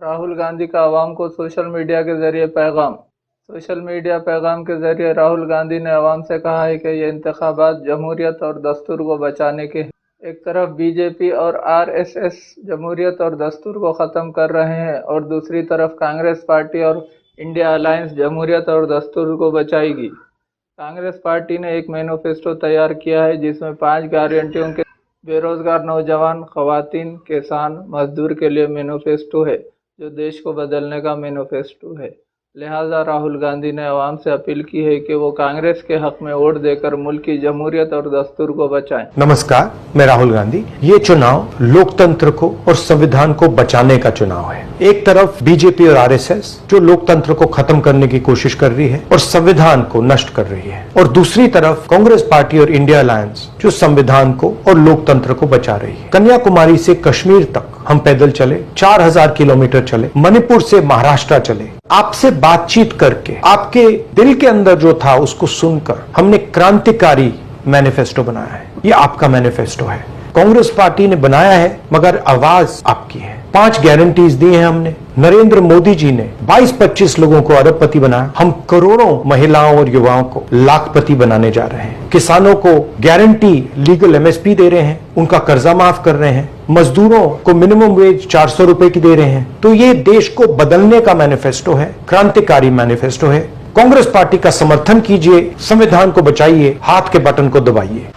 राहुल गांधी का आवाम को social media के जरिए पैगाम। सोशल मीडिया पैगाम के जरिए राहुल गांधी ने आवाम से कहा है कि ये इंतखाबात जमहूरियत और दस्तूर को बचाने के हैं। एक तरफ बीजेपी और आरएसएस जमहूरियत और दस्तूर को ख़त्म कर रहे हैं और दूसरी तरफ कांग्रेस पार्टी और इंडिया अलायंस जमहूरियत और दस्तूर को बचाएगी। कांग्रेस पार्टी ने एक मैनिफेस्टो तैयार किया है जिसमें 5 गारंटियों के बेरोजगार नौजवान, खवातीन, किसान, मजदूर के लिए मैनिफेस्टो है जो देश को बदलने का मैनिफेस्टो है। लिहाजा राहुल गांधी ने आवाम से अपील की है कि वो कांग्रेस के हक में वोट देकर मुल्क की जमहूरियत और दस्तूर को बचाएं। नमस्कार, मैं राहुल गांधी। ये चुनाव लोकतंत्र को और संविधान को बचाने का चुनाव है। एक तरफ बीजेपी और आरएसएस जो लोकतंत्र को खत्म करने की कोशिश कर रही है और संविधान को नष्ट कर रही है, और दूसरी तरफ कांग्रेस पार्टी और इंडिया अलायंस जो संविधान को और लोकतंत्र को बचा रही है। कन्याकुमारी से कश्मीर तक हम पैदल चले, 4000 किलोमीटर चले, मणिपुर से महाराष्ट्र चले, आपसे बातचीत करके आपके दिल के अंदर जो था उसको सुनकर हमने क्रांतिकारी मैनिफेस्टो बनाया है। ये आपका मैनिफेस्टो है, कांग्रेस पार्टी ने बनाया है मगर आवाज आपकी है। 5 गारंटीज दी हैं हमने। नरेंद्र मोदी जी ने 22-25 लोगों को अरबपति बनाया, हम करोड़ों महिलाओं और युवाओं को लाखपति बनाने जा रहे हैं। किसानों को गारंटी लीगल एमएसपी दे रहे हैं, उनका कर्जा माफ कर रहे हैं, मजदूरों को मिनिमम वेज 400 रुपए की दे रहे हैं। तो ये देश को बदलने का मैनिफेस्टो है, क्रांतिकारी मैनिफेस्टो है। कांग्रेस पार्टी का समर्थन कीजिए, संविधान को बचाइए, हाथ के बटन को दबाइए।